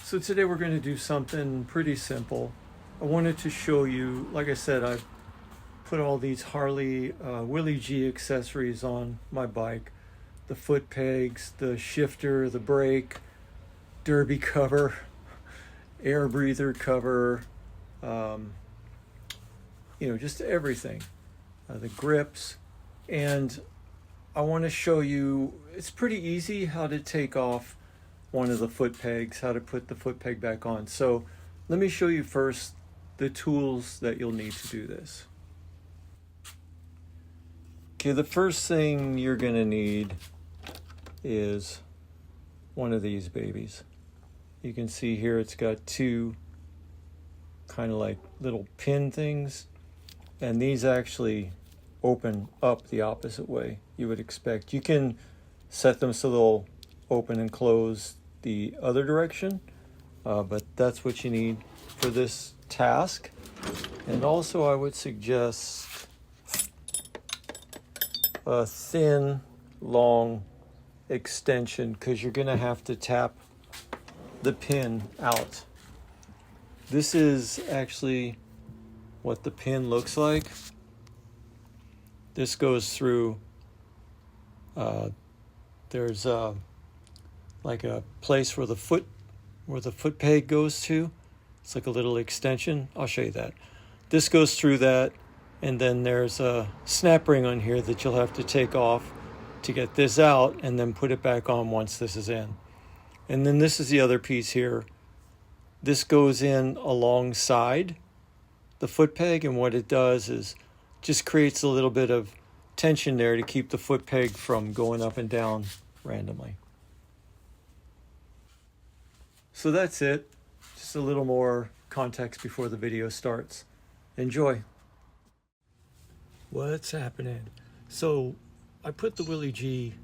So today we're going to do something pretty simple. I wanted to show you, like I said, I've put all these Harley Willie G accessories on my bike. The foot pegs, the shifter, the brake, derby cover, air breather cover, just everything. The grips. And I want to show you, it's pretty easy how to take off one of the foot pegs, how to put the foot peg back on. So let me show you first the tools that you'll need to do this. Okay, the first thing you're going to need is one of these babies. You can see here it's got two kind of like little pin things, and these actually open up the opposite way you would expect. You can set them so they'll open and close the other direction, but that's what you need for this task. And also I would suggest a thin, long extension, because you're going to have to tap the pin out. This is actually what the pin looks like. This goes through, there's like a place where the foot peg goes to. It's like a little extension. I'll show you that. This goes through that, and then there's a snap ring on here that you'll have to take off to get this out and then put it back on once this is in. And then this is the other piece here. This goes in alongside the foot peg, and what it does is just creates a little bit of tension there to keep the foot peg from going up and down randomly. So that's it. Just a little more context before the video starts. Enjoy. What's happening? So I put the Willie G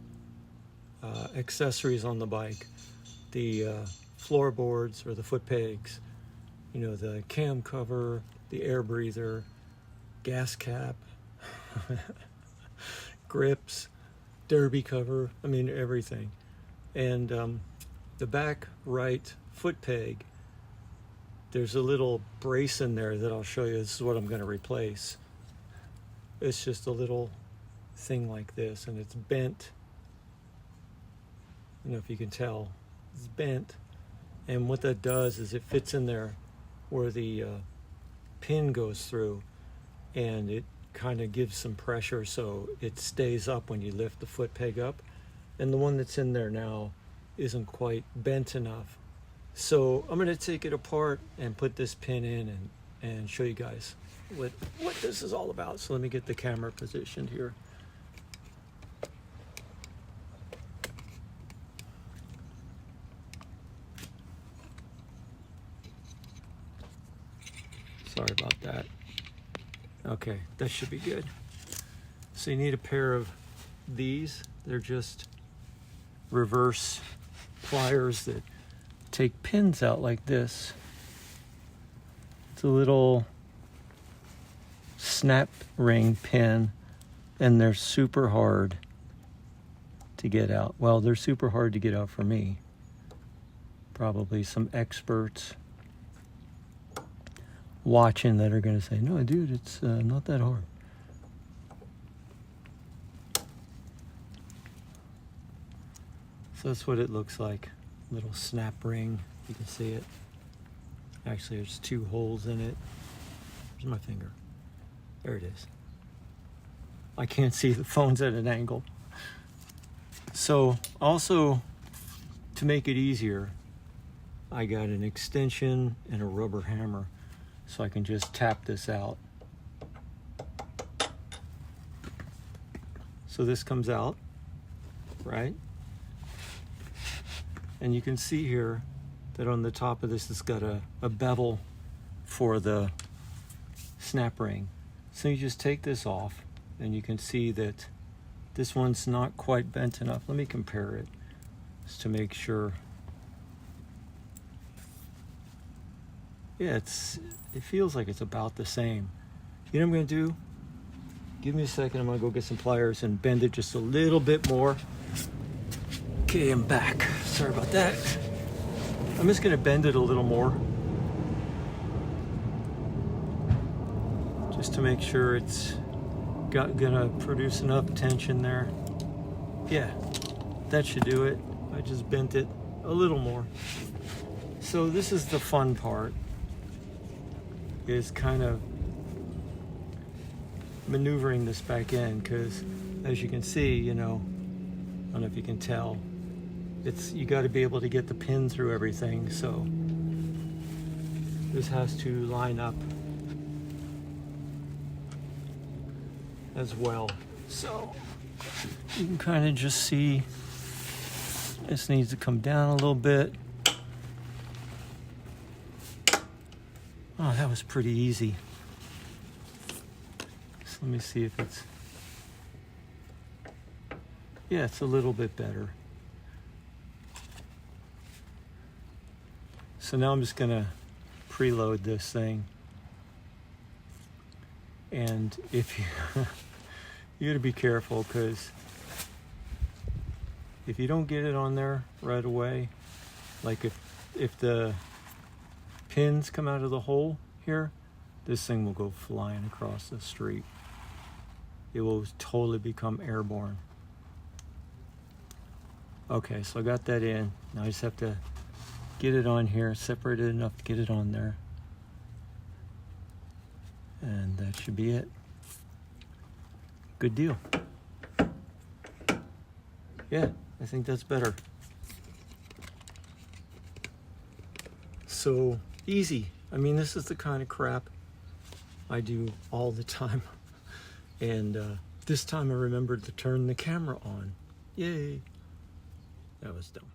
accessories on the bike. The floorboards or the foot pegs, the cam cover, the air breather, gas cap, grips, derby cover, everything. And the back right foot peg, there's a little brace in there that I'll show you. This is what I'm going to replace. It's just a little thing like this, and it's bent. I don't know if you can tell. It's bent. And what that does is it fits in there where the pin goes through, and it kind of gives some pressure so it stays up when you lift the foot peg up. And the one that's in there now isn't quite bent enough. So I'm going to take it apart and put this pin in and show you guys what this is all about. So let me get the camera positioned here. Sorry about that. Okay, that should be good. So you need a pair of these. They're just reverse pliers that take pins out like this. It's a little snap ring pin, and they're super hard to get out. Well, they're super hard to get out for me. Probably some experts watching that are going to say, no, dude, it's not that hard. So that's what it looks like. Little snap ring. You can see it. Actually, there's two holes in it. Where's my finger? There it is. I can't see, the phone's at an angle. So also, to make it easier, I got an extension and a rubber hammer, so I can just tap this out. So this comes out, right? And you can see here that on the top of this, it's got a bevel for the snap ring. So you just take this off, and you can see that this one's not quite bent enough. Let me compare it just to make sure. Yeah, it feels like it's about the same. You know what I'm gonna do? Give me a second, I'm gonna go get some pliers and bend it just a little bit more. Okay, I'm back. Sorry about that. I'm just going to bend it a little more, just to make sure it's gonna produce enough tension there. Yeah, that should do it. I just bent it a little more. So this is the fun part, is kind of maneuvering this back in, because as you can see, you know, I don't know if you can tell, you got to be able to get the pin through everything, so this has to line up as well. So you can kind of just see this needs to come down a little bit. Oh, that was pretty easy. So let me see if it's, yeah, it's a little bit better. So now I'm just gonna preload this thing. And if you, you gotta be careful, because if you don't get it on there right away, like if the pins come out of the hole here, this thing will go flying across the street. It will totally become airborne. Okay, so I got that in. Now I just have to get it on here, separate it enough to get it on there. And that should be it. Good deal. Yeah, I think that's better. So easy. I mean, this is the kind of crap I do all the time. And this time I remembered to turn the camera on. Yay. That was dumb.